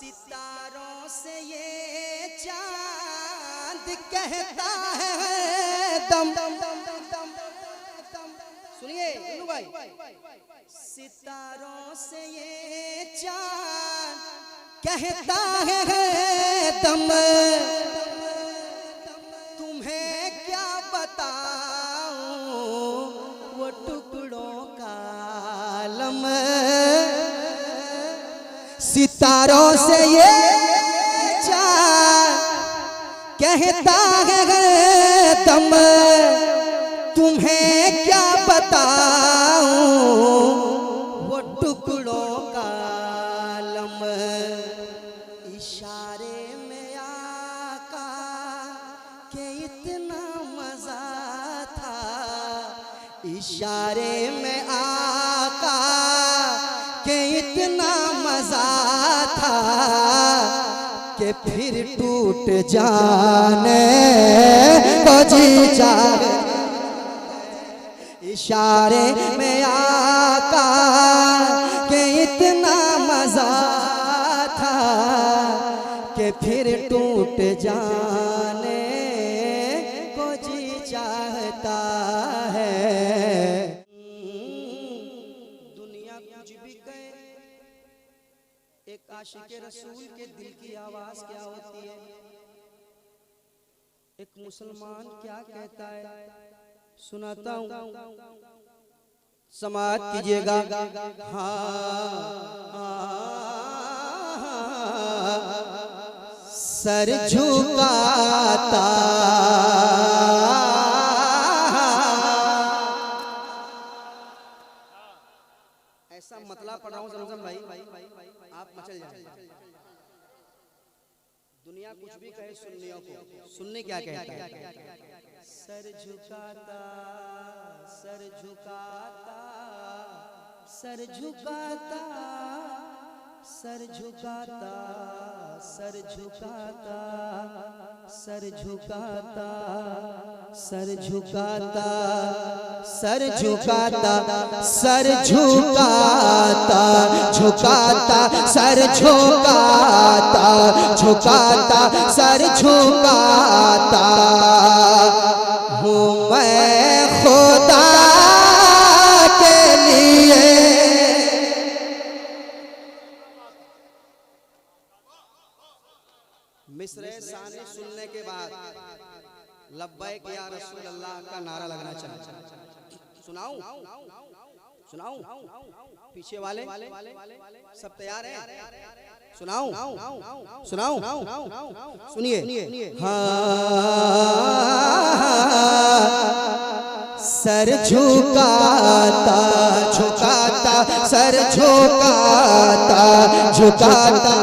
सितारों से ये चांद कहता है दम। सुनिए भाई, सितारों से ये चांद कहता है दम। तुम्हें क्या बताऊं वो टुकड़ों का आलम। सितारों से ये चांद कहता है दम। तुम्हें क्या बताऊं वो टुकड़ों का आलम। इशारे में आका के इतना मजा था। इशारे में आका के इतना मजा था कि फिर टूट जाने को जी चाहे। इशारे में आका के इतना मजा था कि फिर टूट जाने को जी चाहता है। दुनिया कुछ भी कहे, एक आशिक़े रसूल के दिल की आवाज क्या होती है, एक मुसलमान क्या कहता है, सुनाता हूँ, समाअत कीजिएगा। सर झुकाता ऐसा मतलब पढ़ रहा हूँ जमजम भाई, आप मचल जाए। दुनिया कुछ भी कहे, सुन्नियों को सुन्नी क्या कहता है, सर झुकाता, सर झुकाता, सर झुकाता, सर झुकाता, सर झुकाता, सर झुकाता, सर झुकाता, सर झुकाता, सर झुकाता, झुकाता, सर झुकाता, झुकाता, सर झुकाता हूँ मैं खुदा के लिए। मिस्रे सानी सुनने के बाद लब्बैक या रसूल अल्लाह का नारा लगना चाहिए। सुनाऊं सुनाऊं, पीछे वाले सब तैयार हैं? सुनाऊं सुनाऊं, सुनिए। सर झुकाता, झुकाता, सर झुकाता, झुकाता,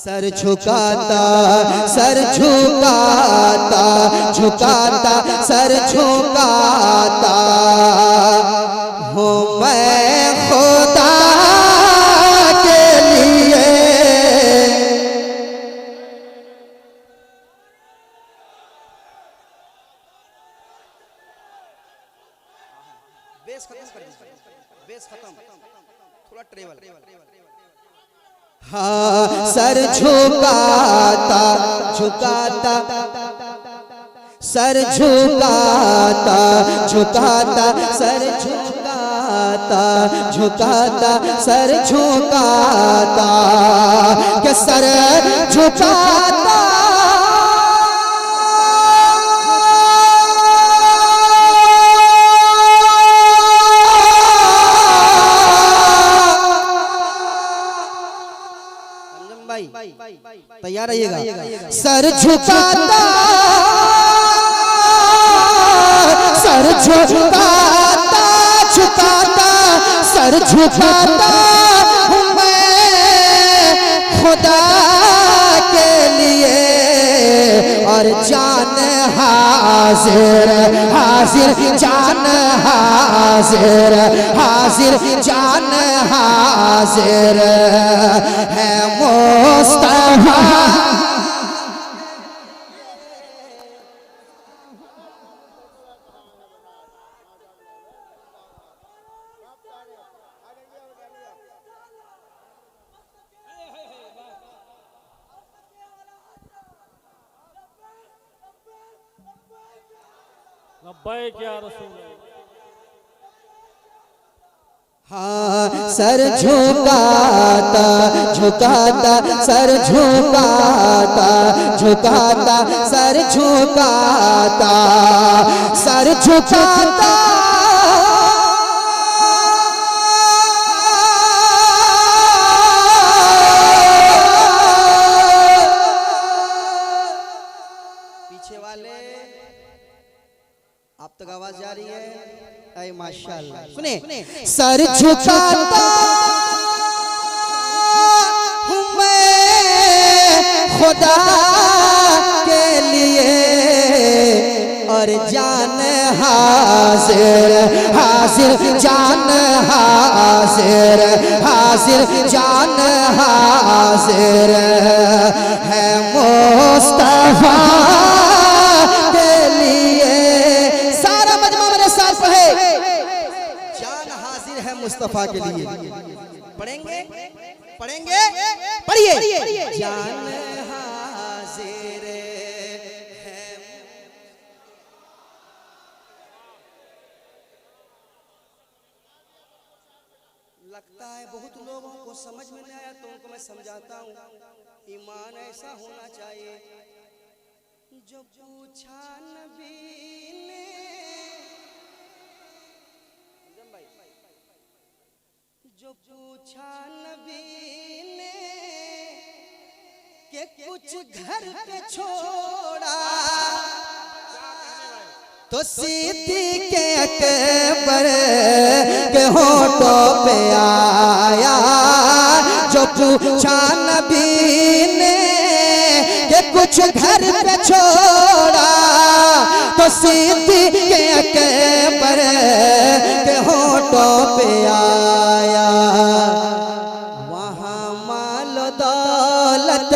सर झुकाता, सर झुकाता, झुकाता, सर झुकाता हूँ मैं खुदा के लिए। बेस खत्म कर दीजिए, बेस खत्म, थोड़ा ट्रेवल। हाँ, सर झुकाता, झुकाता, सर झुकाता, झुकाता, सर झुकाता, झुकाता, सर झुकाता के सर झुकाता। तैयार रहिएगा। सर झुकाता, सर झुकाता, झुकाता, सर झुकाता हूँ मैं खुदा के लिए। और जान हाजिर, हाजिर, जान हाजिर, हाजिर, जान हाजिर है मुस्तफा। लब्बैक या रसूल अल्लाह। हाँ सर झुकाता झुकाता सर झुकाता झुकाता सर झुकाता सर झुकाता पीछे वाले आप तक आवाज जा रही है? अरे माशाअल्लाह सुने। सर झुकाता हूँ मैं खुदा के लिए और जान हाजिर हाजिर जान हाजिर हाजिर जान हाजिर है मुस्तफा के लिए। सारा मजमा मेरे साथ पढ़े, जान हाजिर है मुस्तफा के लिए। पढ़ेंगे पढ़ेंगे पढ़िए। जान हाजिर है। लगता है बहुत लोगों को समझ में नहीं आया, तो उनको मैं समझाता हूँ। ईमान ऐसा होना चाहिए जो पूछा नबी ने, जो पूछा नबी ने कि कुछ घर पे छोड़ा तो सिद्दीक़ के अकबर के होठों पे आया। जो पूछा नबी ने कि कुछ घर पे छोड़ा तो सिद्दीक़ के अकबर के होठों पे आया। वहाँ माल दौलत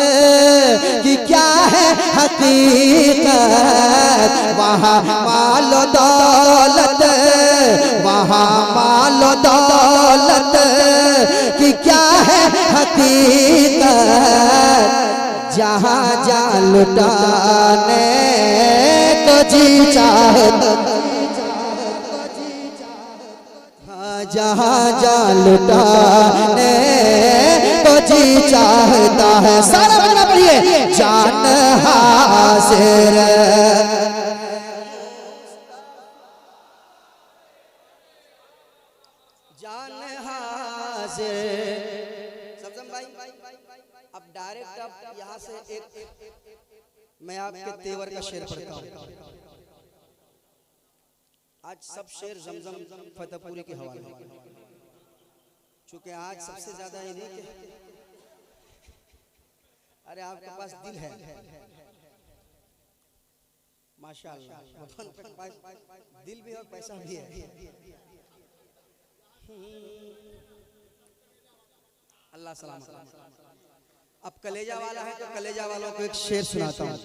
की क्या है हकीकत, वहाँ माल दौलत, वहाँ माल दौलत की क्या है हकीकत। जहाँ जा लुटाने को जी चाहता, जहाँ जा लुटाने को जी चाहता है। सारा बजना पढ़िए। जान हाजिर जान हाजिर। समझम भाई? अब डायरेक्ट अब यहाँ से एक मैं आपके तेवर का शेर पढ़ता हूँ। आज सब शेर जमजम फतेहपुरी के हवाले हैं, चूंकि आज सबसे ज्यादा ये नहीं कि अरे आपके पास दिल है माशाअल्लाह, आपके पास दिल भी और पैसा भी है। अल्लाह सलामत। अब कलेजा वाला है तो कलेजा वालों को एक शेर सुनाता हूँ।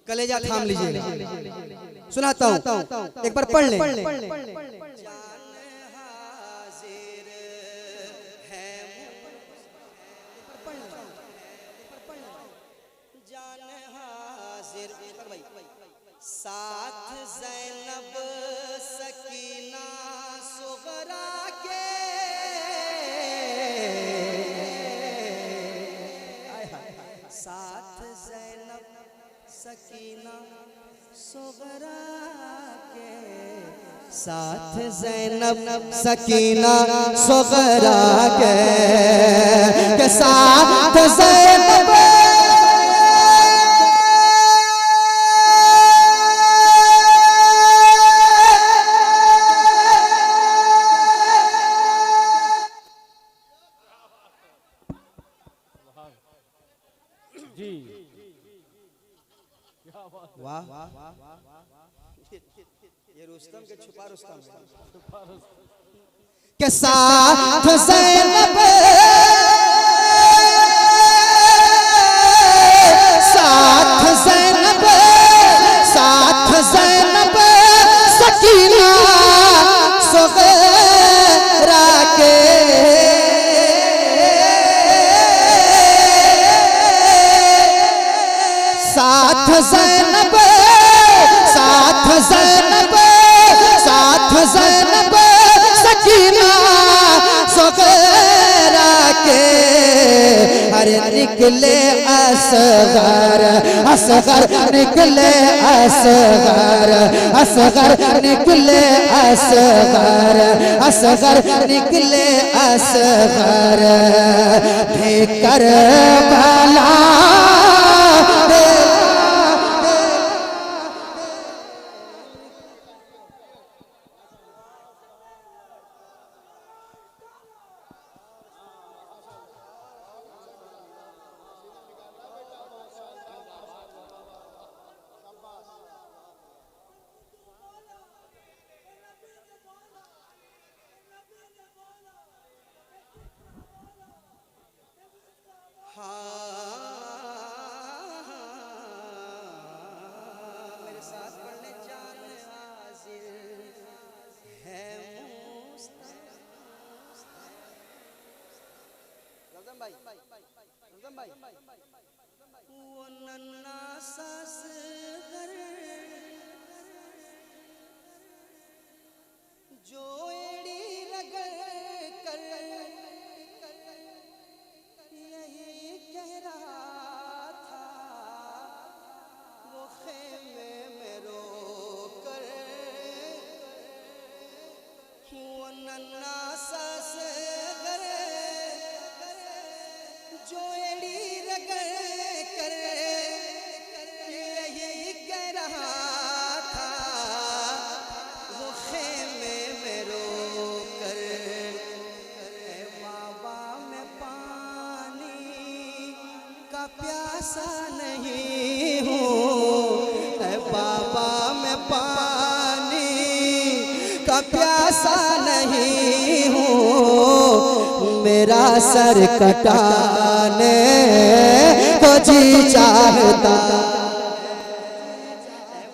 कलेजा थाम लीजिएगा, सुनाता हूँ, एक बार पढ़ ले। जान हाजिर है, जान हाजिर। साथ ज़ैनब सकीना सुगरा के, साथ ज़ैनब सकीना सुगरा के, साथ ज़ैनब सकीना सुगरा के साथ ज़ैनब जी। वाह, ये रुस्तम के छुपा रुस्तम के साथ ज़ैनब, साथ ज़ैनब, साथ ज़ैनब सकीना सुगरा के, साथ ज़ैनब, साथ ज़ैनब सकीना सुगैरा के, अरे निकले असगर असगर निकले असगर असगर निकले असगर असगर निकले असगर कर भला मेरे साथ पढ़ने जान हाजिर है रमज़ान भाई वो नन्ना सास घर जो एड़ी रगड़ कर यही कह रहा था, वो खेमे में रो कर वो नन्ना सास घर जो एड़ी रगड़ कर यही कह रहा था, वो खेमे में रो कर बाबा मैं पानी का प्यासा नहीं हूँ, बाबा मैं पानी का प्यासा नहीं हूँ, मेरा सर कटाने को जी चाहता,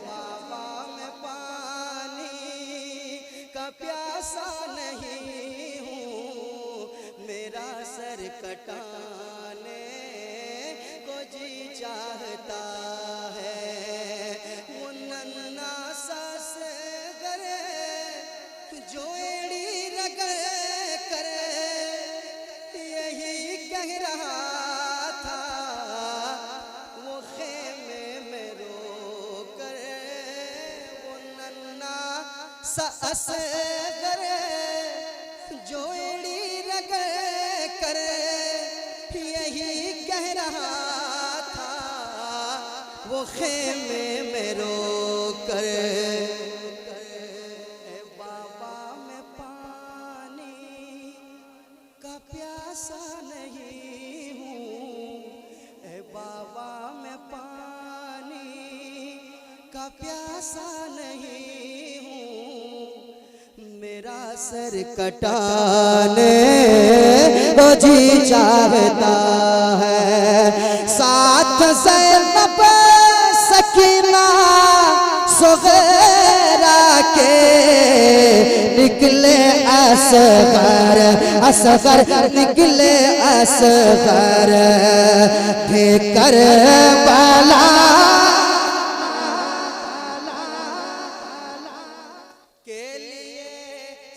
बाबा मैं पानी का प्यासा नहीं हूँ, मेरा सर कटाने को जी चाहता है। वो नन्ना सास करे जो एड़ी रगड़ कर यही कह रहा था, वो खेमे में रो कर वो नन्ना सास करे जो एड़ी रगड़ कर यही कह रहा था, वो खेमे में रो कर बाबा मैं पानी का प्यासा नहीं हूँ, बाबा मैं पानी का प्यासा नहीं हूँ, मेरा सर कटाने को जी चाहता है। साथ ज़ैनब सकीना सुगैरा के निकले असगर असगर निकले असगर कर बाला के लिए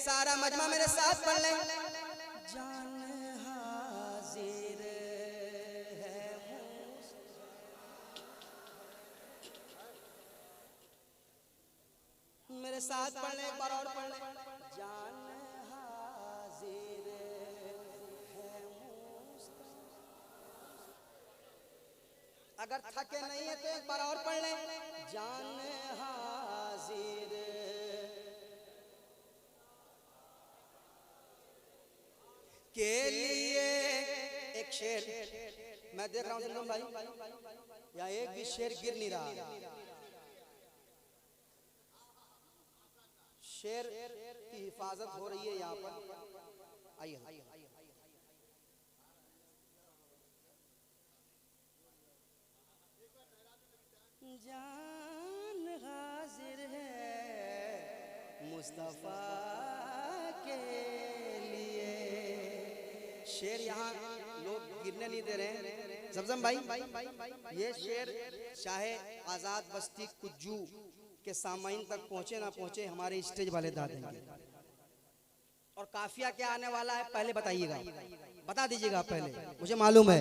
सारा मजमा मेरे साथ पढ़ ले। जान हाजिर है मेरे साथ पढ़ ले, एक बार और पढ़ ले। जान हाजिर है अगर थके नहीं है तो एक बार और पढ़ ले। जान हाजिर के लिए एक शेर मैं देख रहा हूँ भाई, या एक भी शेर गिर नहीं रहा। शेर की हिफाजत हो रही है यहाँ पर। आइए जान हाजिर है मुस्तफा के लिए। शेर यहाँ लोग गिरने नहीं दे रहे हैं। ज़मज़म भाई ये शेर चाहे आजाद बस्ती कुज्जू कि सामाइन तक पहुंचे ना पहुंचे हमारे स्टेज वाले दादा देंगे। और काफिया क्या आने वाला है पहले बताइएगा, बता दीजिएगा पहले, मुझे मालूम है।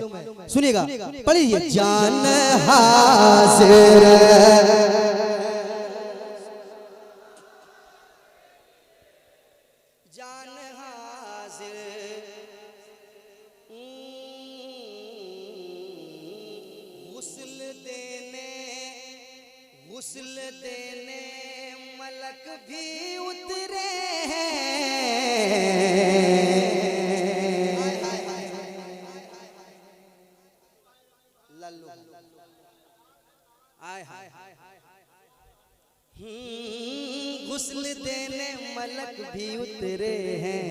सुनिएगा, पढ़िए। जान हाजिर जान हाजिर गुस्ल देने मलक भी उतरे लल्लू आय हाय गुस्ल देने मलक भी उतरे हैं,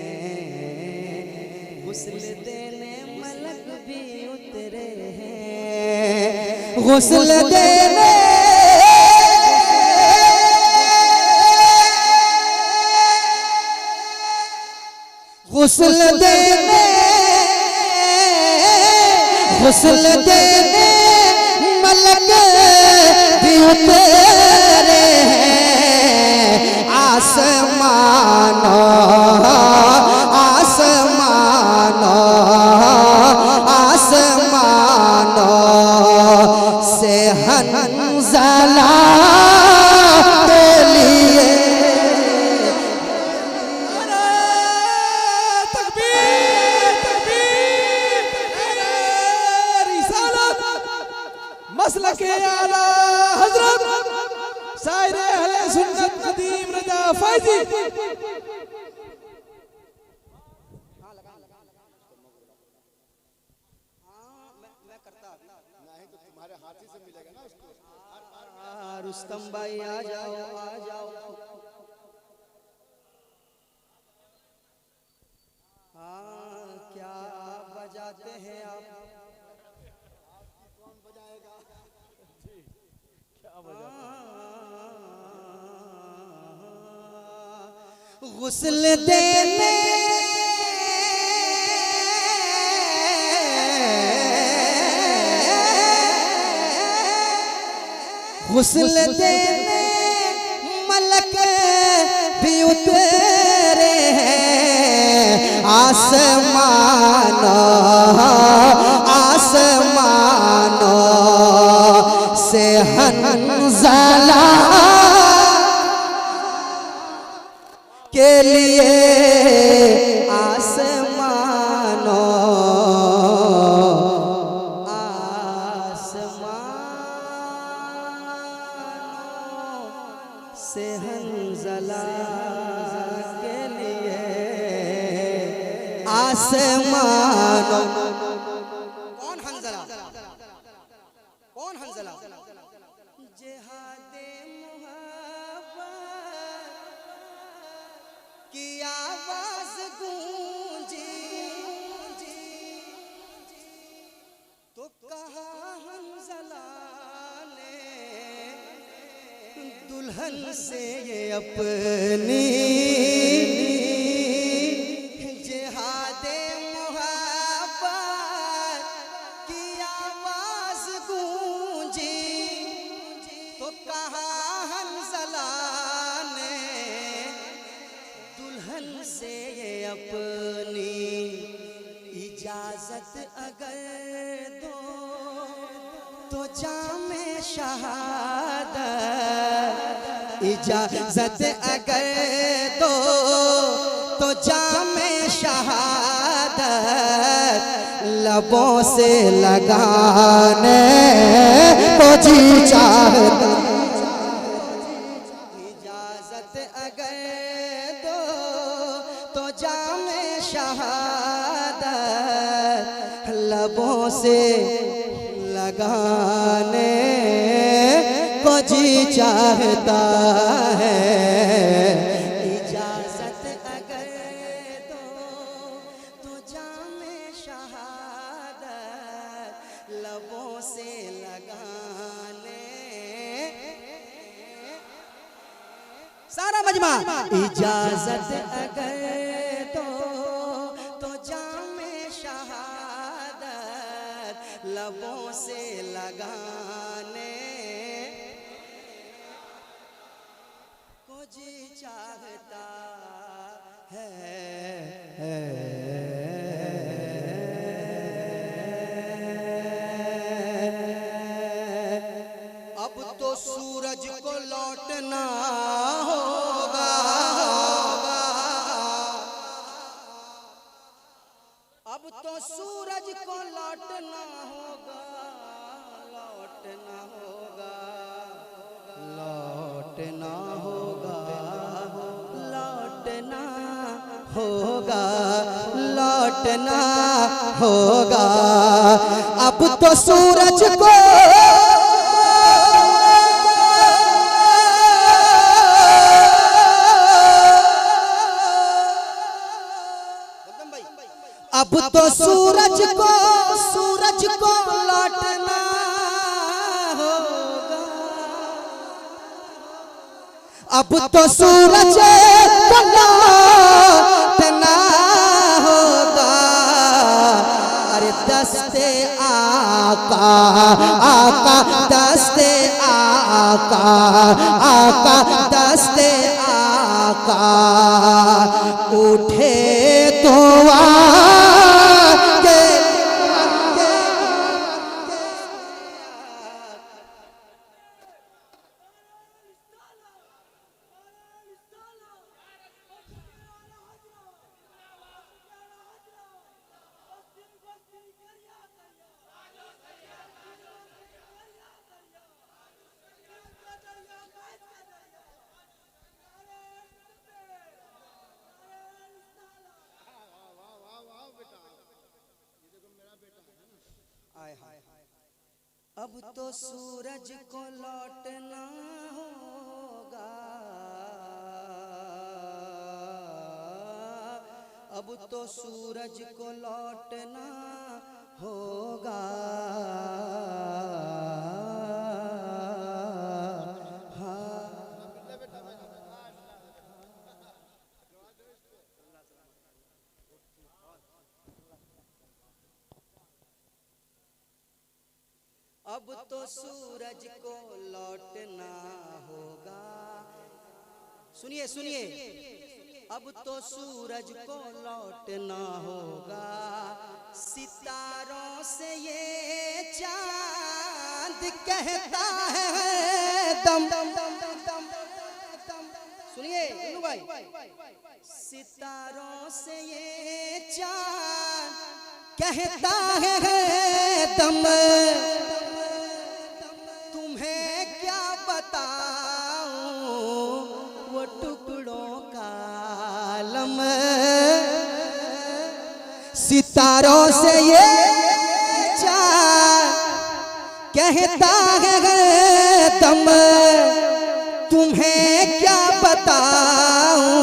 गुस्ल देने मलक भी उतरे हैं, गुस्ल देने गुस्ल देने गुस्ल देने मलक भी उतरे हैं। आसमानो आसमानो आसमानो से हंज़ला के लिए मसलके आला हजरत शायर अहले सुन्नत कदीम रजा फैजी। रुस्तम भाई आ जाओ आ जाओ। हाँ क्या बजाते हैं आप? गुस्ल देने गुस्ल देने मलक भी उतरे हैं। आसमानो आसमानो से हंज़ला के लिए आसमानो आसमानो से हंज़ला के लिए आसमानो। कौन हंज़ला? कौन हंज़ला? जिहादे मुहब्बत की आवाज गूंजी तो कहा हंज़ला ने दुल्हन से ये अपनी जिहादे मुहब्बत की आवाज गूंजी तो कहा हंज़ला ने दुल्हन से ये अपनी इजाजत अगर दो तो जामे शहादत, इजाजत अगर दो तो जामे शहादत लबों से लगाने को जी चाहता। इजाजत अगर दो तो जामे शहादत लबों से लगाने को जी चाहता है। इजाजत अगर दो तो जामे शहादत लबों से लगाने। सारा मजमा। इजाजत अगर दो तो जामे शहादत लबों से लगाने। लौटना होगा। अब तो सूरज को लौटना होगा, लौटना होगा, लौटना होगा, लौटना होगा, लौटना होगा। अब तो सूरज को अब तो सूरज को लौटना होगा। अब तो सूरज को लौटना होगा। अरे दस्ते आका, आका दस्ते आका, आका दस्ते आका उठे तो अब तो सूरज को लौटना होगा। अब तो सूरज को लौटना होगा। अब तो सूरज को लौटना होगा। सुनिए सुनिए, अब तो सूरज को लौटना होगा। सितारों से ये चांद कहता है दम। सुनिए भाई, सितारों से ये चांद कहता है दम। वो टुकड़ों का आलम। सितारों से ये चांद कहता है दम। तुम्हें क्या बताऊं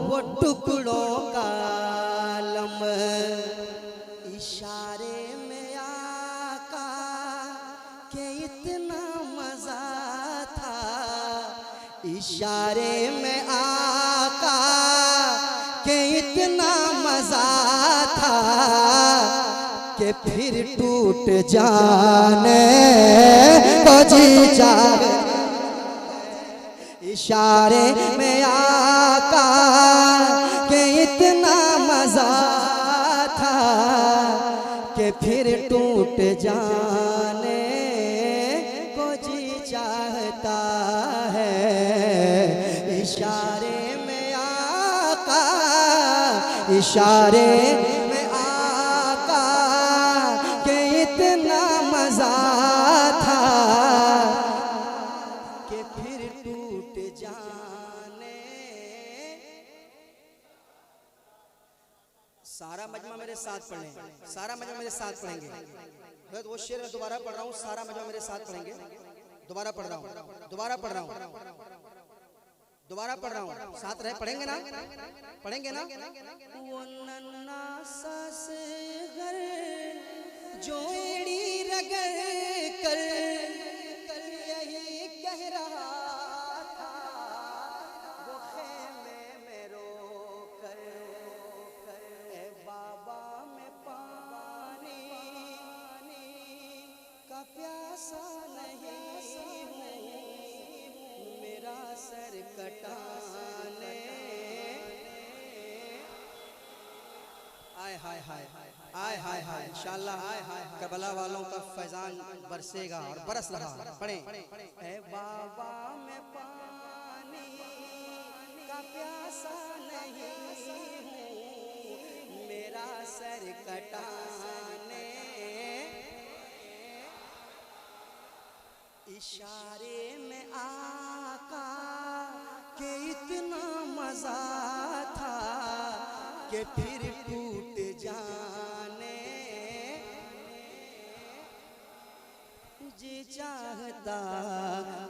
वो टुकड़ों का आलम। इशारे में आका के इतना मजा था। इशारे में आका के इतना मजा था कि फिर टूट जाने को जी चाहे। इशारे में आका के इतना मजा था कि फिर टूट जाने को जी चाहता है। इशारे में आका, इशारे में आका के इतना मजा था कि फिर टूट जाने। सारा मजमा मेरे साथ पढ़ें, सारा मजमा मेरे साथ पढ़ेंगे। मैं वो शेर मैं दोबारा पढ़ रहा हूँ, सारा मजमा मेरे साथ पढ़ेंगे। दोबारा पढ़ रहा हूँ, दोबारा पढ़ रहा हूँ, दोबारा पढ़ रहा हूँ। साथ रहे, पढ़ेंगे ना, पढ़ेंगे ना। वो नन्ना सास घर जोड़ी रगड़ कर यही कह रहा था। वो खेमे में रो कर ए बाबा में पानी का प्यासा नहीं हूँ, मेरा सर कटाने। आय हाय हाय आय हाय हाय इंशाअल्लाह करबला वालों का फैजान बरसेगा और बरस रहा। पढ़े ए बाबा मैं पानी का प्यासा नहीं हूँ, मेरा सर कटाने इशारे में आका के इतना मजा था कि फिर टूट जाने जी चाहता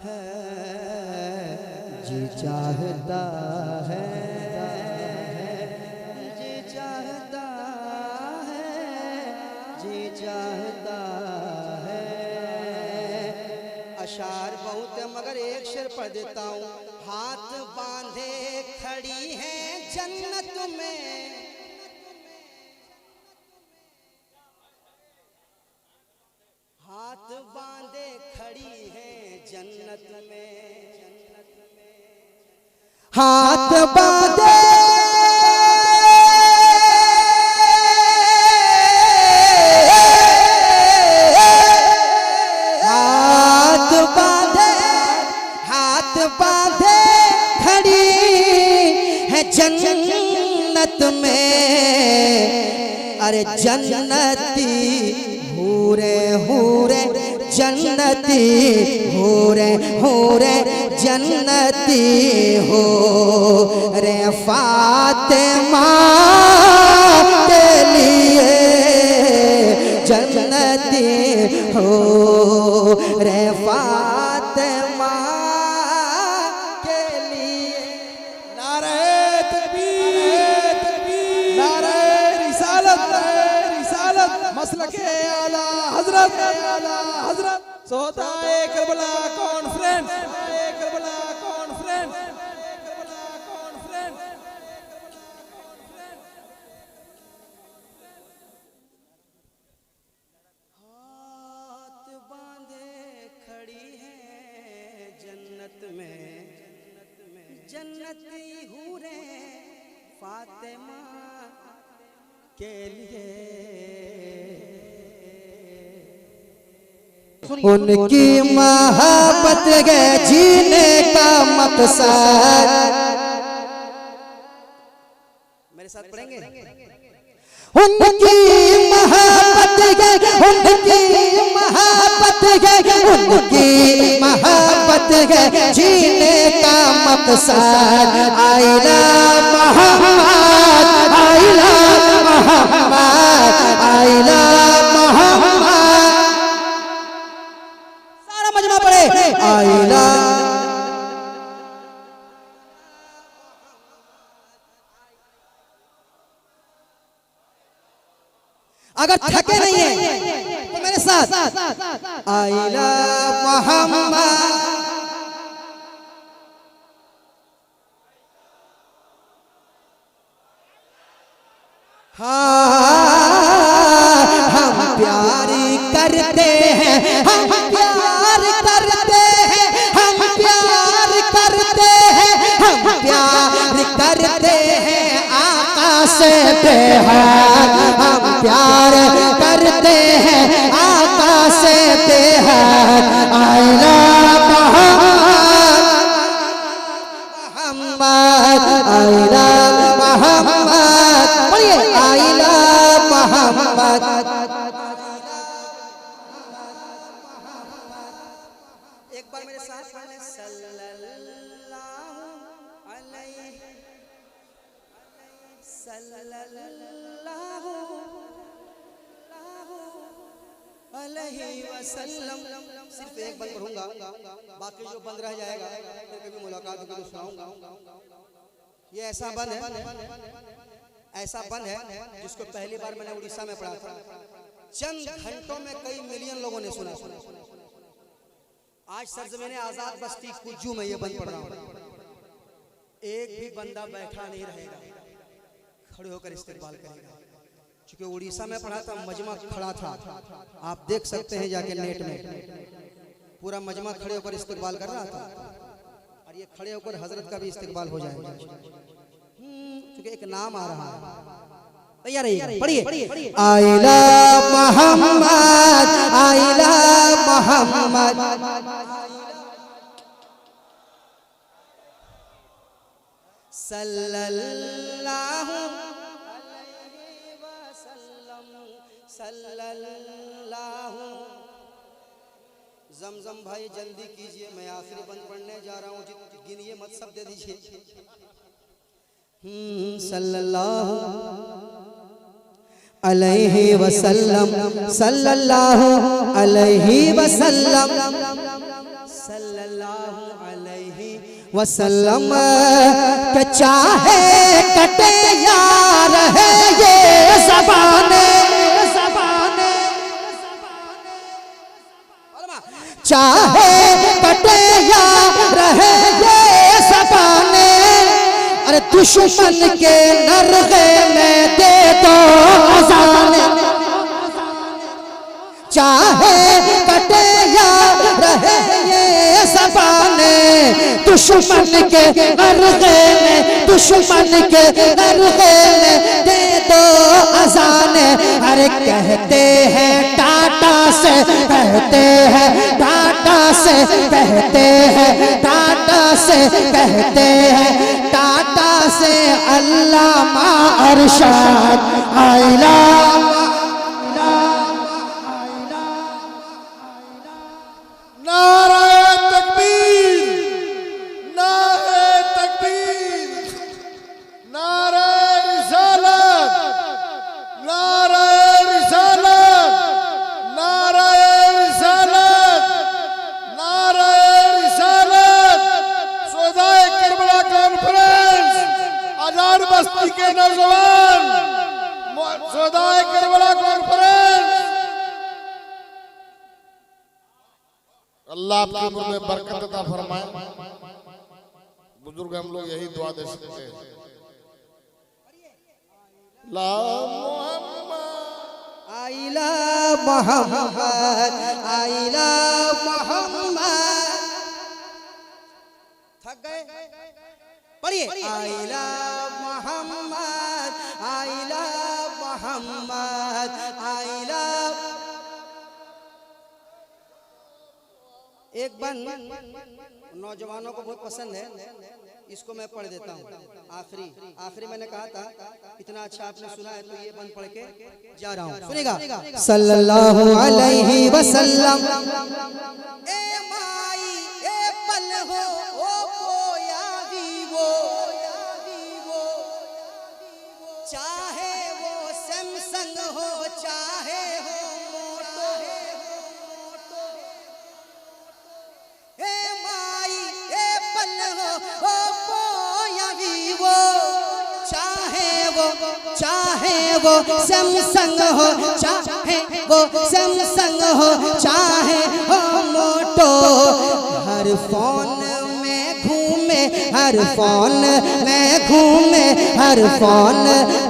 है, जी चाहता है, जी चाहता है, जी चाहता है। अशार बहुत है मगर एक शेर पढ़ देता हूँ। हाथ बांधे खड़ी है जन्नत में, हाथ बांधे खड़ी है जन्नत में, हाथ बांधे बांधे खड़ी है जन्नत में। अरे जन्नती हूरे हूरे जन्नती हूरे हूरे जन्नती हो रे फातिमा के लिए जन्नती हो रे फातिमा के लिए। नारे तकबीर, नारे रिसालत, मसलके आला हजरत, सोता है करबला कॉन्फ्रेंस, करबला कॉन्फ्रेंस। हाथ बांधे खड़ी है जन्नत में, जन्नती हूरे फातिमा के लिए। उनकी मोहब्बत है जीने का मकसद। मेरे साथ पढ़ेंगे। उनकी मोहब्बत है, उनकी मोहब्बत है, उनकी मोहब्बत है जीने का मकसद। आइला मोहम्मद, आइला मोहम्मद, आइला मोहम्मद। सारा मजमा पढ़े आइला। अगर थके नहीं है तो मेरे साथ आइला मोहम्मद। हाँ हम प्यार करते हैं, हम प्यार करते हैं, हम प्यार करते हैं, हम प्यार करते हैं आका से बेहद। हम प्यार करते हैं आका से बेहद। आइला मोहम्मद, आइला मोहम्मद, बोलिए आइला मोहम्मद। एक बार मेरे साथ पढ़ें सल्लल्लाहु अलैहि वसल्लम। सिर्फ एक बंद पढ़ूंगा, बाकी जो बंद रह जाएगा फिर कभी मुलाकात होगी तो सुनाऊंगा। ये ऐसा बंद है, ऐसा बंद है जिसको पहली बार मैंने उड़ीसा में पढ़ा था। चंद घंटों में कई मिलियन लोगों ने सुना। आज सरजमीन आजाद बस्ती कुज्जू में ये बंद पढ़ रहा हूँ। एक भी बंदा बैठा नहीं रहेगा, खड़े होकर इस्तेकबाल करेगा। क्योंकि उड़ीसा में पढ़ा था, मजमा खड़ा था, आप देख सकते हैं जाके नेट में। पूरा मजमा खड़े होकर इस्तेकबाल कर रहा था और ये खड़े होकर हजरत का भी इस्तेकबाल हो जाएगा। क्योंकि एक नाम आ रहा है, तैयार रहिएगा, पढ़िए। I love Mohammad, I love Muhammad, सल्लल्लाहु अलैहि वसल्लम, सल्लल्लाहु। जमजम भाई जल्दी कीजिए, मैं आखिरी बंद पढ़ने जा रहा हूँ, गिनिए मत, सब दे दीजिए। सल्लल्लाहु अलैहि वसल्लम, सल्लल्लाहु अलैहि वसल्लम, सल्लल्लाहु अलैहि वसल्लम। के चाहे कटे यार है ये ज़बाने, चाहे कटे यार है ये ज़बाने, अरे दुश्मन के नरगे में दे दो अज़ाने, चाहे कटे यार रहे ये ज़बाने, दुश्मन के नरगे में, दुश्मन के नरगे में दे दो अज़ाने। अरे कहते हैं टाटा से, कहते हैं टाटा से, कहते हैं टाटा से, कहते हैं टाटा से अल्लामा अरशद। आई लव नारे तकबीर, नारे तकबीर, नारे रिसालत, नारे रिसालत, नारे रिसालत, नारे रिसालत। सोदाए करबला कॉन्फ्रेंस, आजाद बस्ती के नौजवान, सोदाए करबला कॉन्फ्रेंस। अल्लाह आपकी उम्र में बरकत अता फरमाए। बुजुर्ग हम लोग यही दुआ दे सकते हैं। ला Mohammad, I love Mohammad, I love Mohammad. थक गए, पढ़िए। I love Mohammad, I love Mohammad, I love. एक बंद नौजवानों को बहुत पसंद है, इसको मैं पढ़ देता हूँ। आखिरी मैंने कहा था, इतना अच्छा आपने सुना है तो ये बंद पढ़ के जा रहा हूँ, सुनेगा। सल्लल्लाहु अलैहि वसल्लम। ए माई ए पल हो ओ पोया वीवो, चाहे वो सैमसंग हो चाहे हो मोटो, ए माई ए पल हो ओ पोया वीवो, चाहे वो सैमसंग हो, चाहे वो सैमसंग हो, चाहे हो मोटो। हर फोन में घूमे, हर फोन में घूमे, हर फोन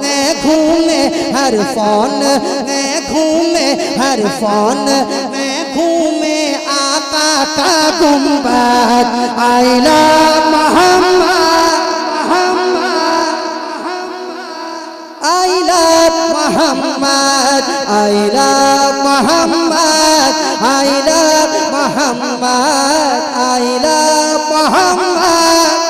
में घूमे, हर फोन में घूमे, हर फोन में घूमे आका का गुंबद। I love Mohammad, I love Mohammad, I love Mohammad, I love Mohammad, I love Mohammad,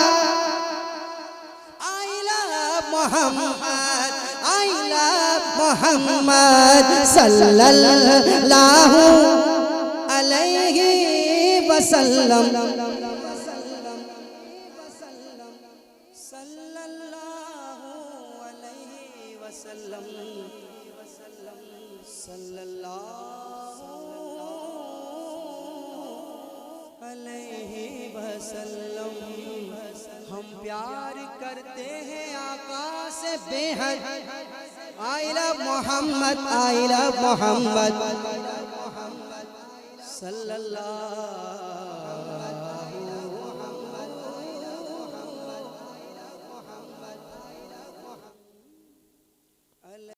I love Mohammad, I love Muhammad. सल्लल्लाहु अलैहि वसल्लम, हम प्यार करते हैं आका से बेहद। I love Mohammad, I love Muhammad, सल्लल्लाहु